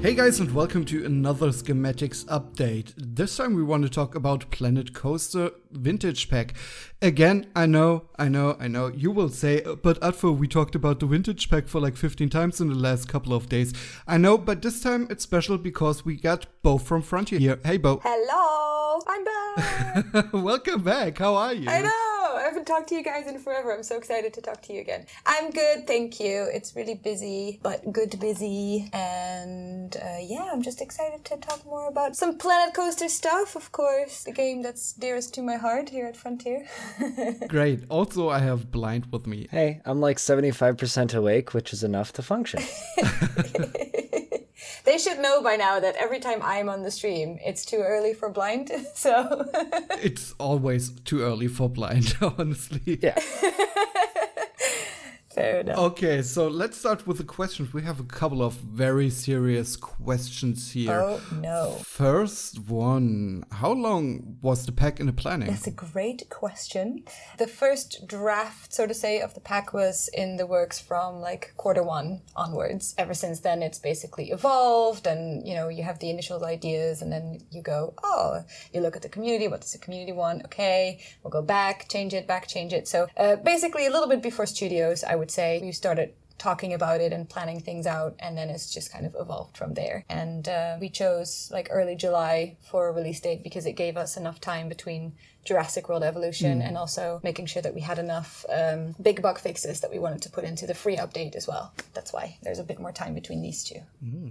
Hey guys, and welcome to another Schematics update. This time we want to talk about Planet Coaster Vintage Pack. Again, I know, you will say, but Adfo, we talked about the Vintage Pack for like 15 times in the last couple of days. I know, but this time it's special because we got Bo from Frontier here. Hey Bo. Hello, I'm back. Welcome back, how are you? I know, I haven't talked to you guys in forever. I'm so excited to talk to you again. I'm good, thank you. It's really busy, but good busy. And yeah, I'm just excited to talk more about some Planet Coaster stuff, of course. The game that's dearest to my heart here at Frontier. Great. Also, I have Blind with me. Hey, I'm like 75% awake, which is enough to function. They should know by now that every time I'm on the stream, it's too early for Blind, so... It's always too early for Blind, honestly. Yeah. Fair enough. Okay, so let's start with the questions. We have a couple of very serious questions here. Oh, no. First one, how long was the pack in the planning? That's a great question. The first draft, so to say, of the pack was in the works from like Q1 onwards. Ever since then, it's basically evolved and, you know, you have the initial ideas and then you go, oh, you look at the community. What does the community want? Okay, we'll go back, change it. So basically a little bit before studios, I would say, we started talking about it and planning things out, and then it's just kind of evolved from there. And we chose like early July for a release date because it gave us enough time between Jurassic World Evolution and also making sure that we had enough big bug fixes that we wanted to put into the free update as well. That's why there's a bit more time between these two.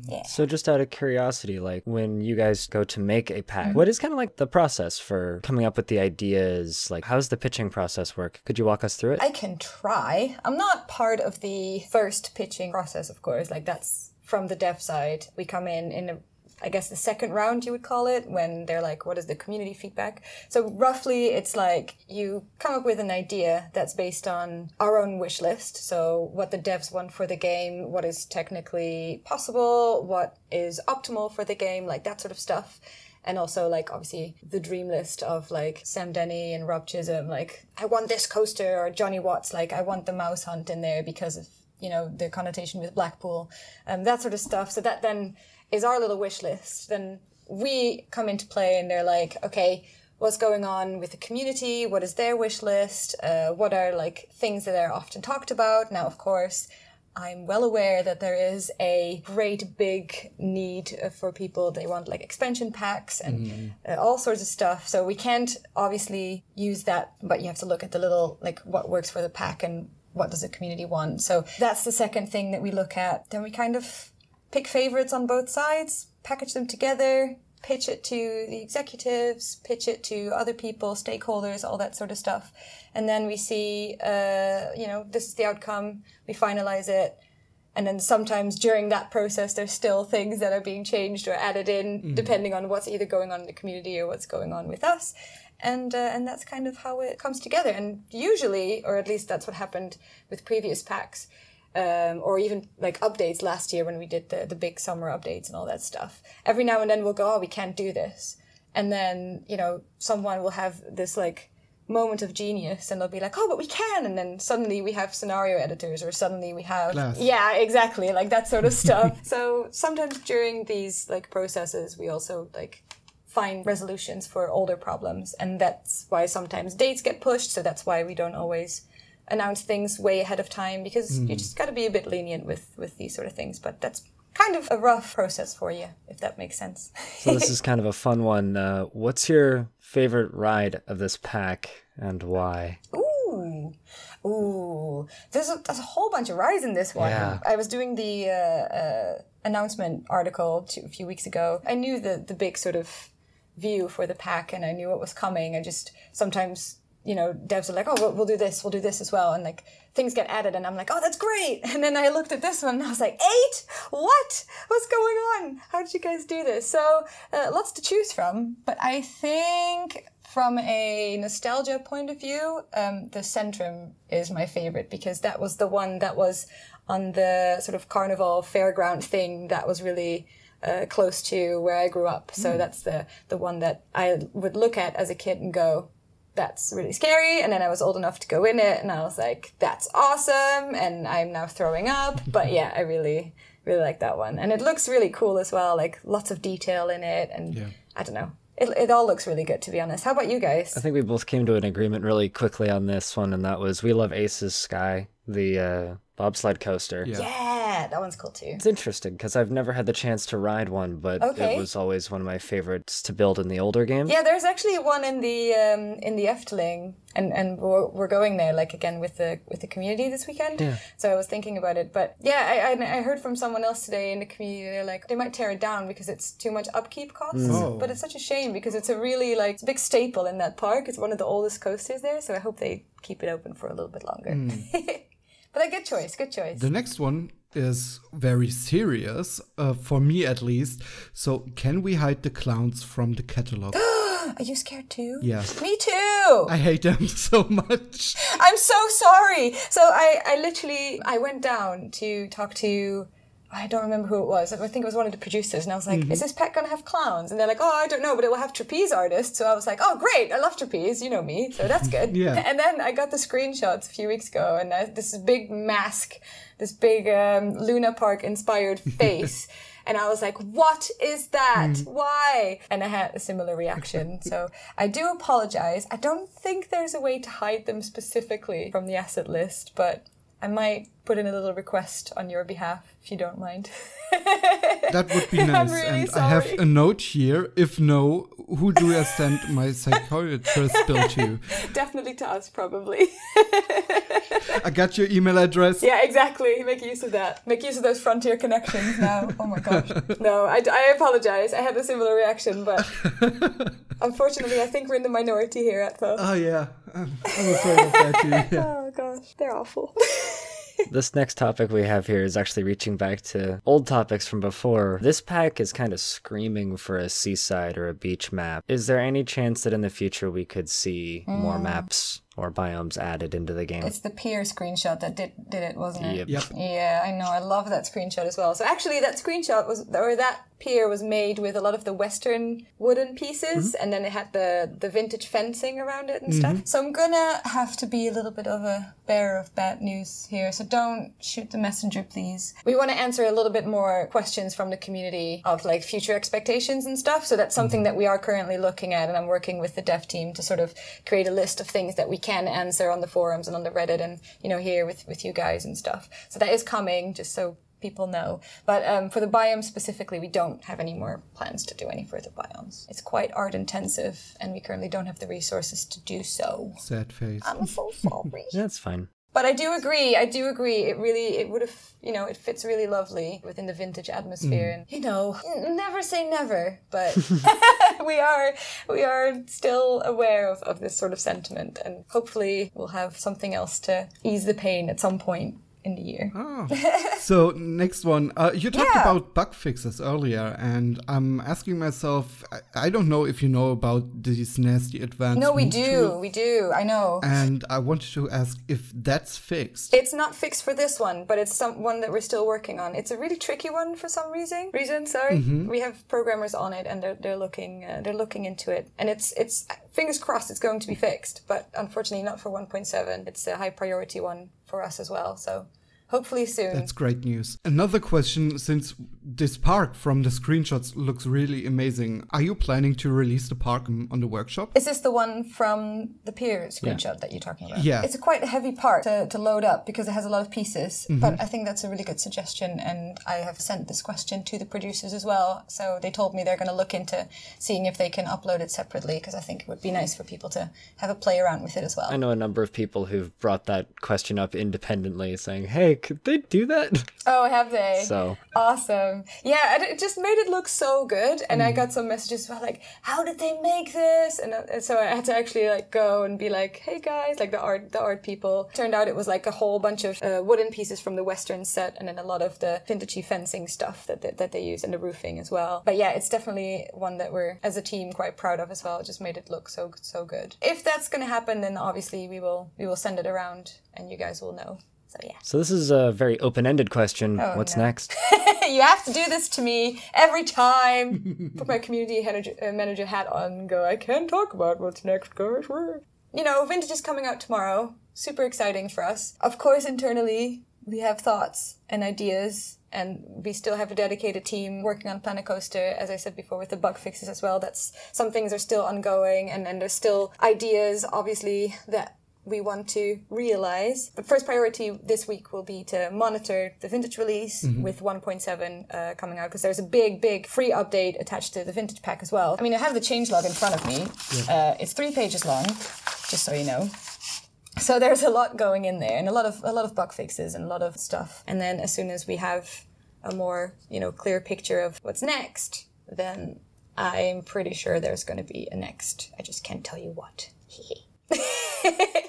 Yeah. So just out of curiosity, like when you guys go to make a pack, what is kind of like the process for coming up with the ideas? Like how's the pitching process work? Could you walk us through it? I can try. I'm not part of the first pitching process, of course. Like that's from the dev side. We come in I guess the second round you would call it, when they're like, what is the community feedback? So roughly it's like you come up with an idea that's based on our own wish list. So what the devs want for the game, what is technically possible, what is optimal for the game, like that sort of stuff. And also, like, obviously, the dream list of, like, Sam Denny and Rob Chisholm, like, I want this coaster, or Johnny Watts, like, I want the mouse hunt in there because of, you know, the connotation with Blackpool, that sort of stuff. So that then is our little wish list. Then we come into play and they're like, okay, what's going on with the community? What is their wish list? What are like things that are often talked about? Now, of course, I'm well aware that there is a great big need for people. They want like expansion packs and all sorts of stuff. So we can't obviously use that, but you have to look at the little, like what works for the pack and what does the community want. So that's the second thing that we look at. Then we kind of pick favorites on both sides, package them together, pitch it to the executives, pitch it to other people, stakeholders, all that sort of stuff. And then we see, you know, this is the outcome, we finalize it. And then sometimes during that process, there's still things that are being changed or added in, depending on what's either going on in the community or what's going on with us. And that's kind of how it comes together. And usually, or at least that's what happened with previous packs, or even like updates last year when we did the big summer updates and all that stuff. Every now and then we'll go, oh, we can't do this. And then, you know, someone will have this like moment of genius and they'll be like, oh, but we can. And then suddenly we have scenario editors or suddenly we have, yeah, exactly. Like that sort of stuff. So sometimes during these like processes, we also like find resolutions for older problems. And that's why sometimes dates get pushed. So that's why we don't always announce things way ahead of time, because you just got to be a bit lenient with these sort of things. But that's kind of a rough process for you, if that makes sense. So this is kind of a fun one. What's your favorite ride of this pack and why? Ooh. There's a whole bunch of rides in this one. Yeah. I was doing the announcement article a few weeks ago. I knew the big sort of view for the pack and I knew what was coming. I just sometimes, you know, devs are like, oh, we'll do this as well. And like things get added and I'm like, oh, that's great. And then I looked at this one and I was like, 8? What? What's going on? How did you guys do this? So lots to choose from. But I think from a nostalgia point of view, the Centrum is my favorite because that was the one that was on the sort of carnival fairground thing that was really close to where I grew up. So that's the one that I would look at as a kid and go, that's really scary. And then I was old enough to go in it, and I was like, that's awesome. And I'm now throwing up. But yeah, I really like that one. And it looks really cool as well, like lots of detail in it. And I don't know. It all looks really good, to be honest. How about you guys? I think we both came to an agreement really quickly on this one, and that was we love Ace's Sky, the bobsled coaster. Yeah, that one's cool too. It's interesting because I've never had the chance to ride one, but it was always one of my favorites to build in the older games. Yeah, there's actually one in the Efteling, and we're going there like again with the community this weekend. Yeah. So I was thinking about it, but yeah, I heard from someone else today in the community. They're like they might tear it down because it's too much upkeep costs. But it's such a shame because it's a really it's a big staple in that park. It's one of the oldest coasters there, so I hope they keep it open for a little bit longer. But a good choice, good choice. The next one is very serious, for me at least. So, can we hide the clowns from the catalog? Are you scared too? Yes. Me too! I hate them so much. I'm so sorry! So I went down to talk to... I don't remember who it was. I think it was one of the producers. And I was like, is this pet going to have clowns? And they're like, oh, I don't know, but it will have trapeze artists. So I was like, oh, great. I love trapeze. You know me. So that's good. And then I got the screenshots a few weeks ago. And this big mask, this big Luna Park inspired face. And I was like, what is that? Why? And I had a similar reaction. So I do apologize. I don't think there's a way to hide them specifically from the asset list, but I might put in a little request on your behalf, if you don't mind. That would be nice. Really and sorry. I have a note here. If no, who do I send my psychiatrist bill to? Definitely to us, probably. I got your email address. Yeah, exactly. Make use of that. Make use of those frontier connections now. Oh my gosh. No, I apologize. I had a similar reaction, but unfortunately, I think we're in the minority here at Adfo. Oh, yeah. I'm afraid of that too. Yeah. Oh gosh, they're awful. This next topic we have here is actually reaching back to old topics from before. This pack is kind of screaming for a seaside or a beach map. Is there any chance that in the future we could see more maps or biomes added into the game? It's the pier screenshot that did it, wasn't it? Yep. Yeah, I know. I love that screenshot as well. So actually that screenshot that pier was made with a lot of the Western wooden pieces, and then it had the vintage fencing around it and stuff. So I'm gonna have to be a little bit of a bearer of bad news here. So don't shoot the messenger, please. We want to answer a little bit more questions from the community of like future expectations and stuff. So that's something that we are currently looking at, and I'm working with the dev team to sort of create a list of things that we can answer on the forums and on the Reddit and, here with you guys and stuff. So that is coming, just so people know. But for the biomes specifically, we don't have any more plans to do any further biomes. It's quite art intensive, and we currently don't have the resources to do so. Sad face. I'm so sorry. That's fine. But I do agree. It would have, it fits really lovely within the vintage atmosphere. And, never say never, but we are still aware of this sort of sentiment. And hopefully we'll have something else to ease the pain at some point in the year. Oh. So next one, you talked about bug fixes earlier, and I'm asking myself, I don't know if you know about these nasty advanced No, we move tools. we do, I know. And I wanted to ask if that's fixed. It's not fixed for this one, but it's one that we're still working on. It's a really tricky one for some reason. We have programmers on it, and they're looking into it, and it's fingers crossed it's going to be fixed, but unfortunately not for 1.7. It's a high priority one for us as well, so hopefully soon. That's great news. Another question, since this park from the screenshots looks really amazing, are you planning to release the park on the workshop? Is this the one from the pier screenshot that you're talking about? Yeah. It's quite a heavy park to load up because it has a lot of pieces, but I think that's a really good suggestion, and I have sent this question to the producers as well, so they told me they're going to look into seeing if they can upload it separately, because I think it would be nice for people to have a play around with it as well. I know a number of people who've brought that question up independently, saying, hey, could they do that? Oh, have they? So awesome. Yeah, and it just made it look so good, and I got some messages about like, how did they make this? And so I had to actually like go and be like, hey guys, like the art people. Turned out it was like a whole bunch of wooden pieces from the Western set, and then a lot of the vintagey fencing stuff that they use, and the roofing as well. But yeah, it's definitely one that we're as a team quite proud of as well. It just made it look so good. If that's gonna happen, then obviously we will send it around, and you guys will know. So yeah. So this is a very open-ended question. Oh, What's no. next? You have to do this to me every time. Put my community manager hat on and go, I can't talk about what's next, guys. you know, Vintage is coming out tomorrow. Super exciting for us. Of course, internally, we have thoughts and ideas, and we still have a dedicated team working on Planet Coaster, as I said before, with the bug fixes as well. That's some things are still ongoing, and then there's still ideas, obviously, that we want to realize. The first priority this week will be to monitor the Vintage release with 1.7 coming out, because there's a big free update attached to the Vintage pack as well. I mean, I have the changelog in front of me. Yeah. It's 3 pages long, just so you know. So there's a lot going in there, and a lot of bug fixes and a lot of stuff. And then as soon as we have a more, you know, clear picture of what's next, then I'm pretty sure there's going to be a next. I just can't tell you what.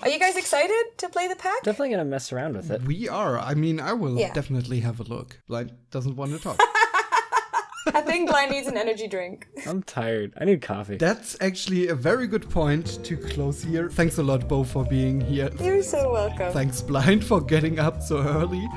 Are you guys excited to play the pack? Definitely gonna mess around with it. We are. I mean, I will definitely have a look. Blind doesn't want to talk. I think Blind needs an energy drink. I'm tired. I need coffee. That's actually a very good point to close here. Thanks a lot, Bo, for being here. You're so welcome. Thanks, Blind, for getting up so early.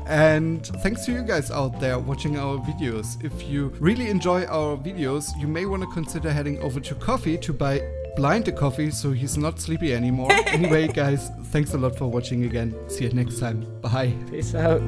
And thanks to you guys out there watching our videos. If you really enjoy our videos, you may want to consider heading over to Coffee to buy Blind a coffee so he's not sleepy anymore. Anyway, guys, thanks a lot for watching again. See you next time. Bye. Peace out.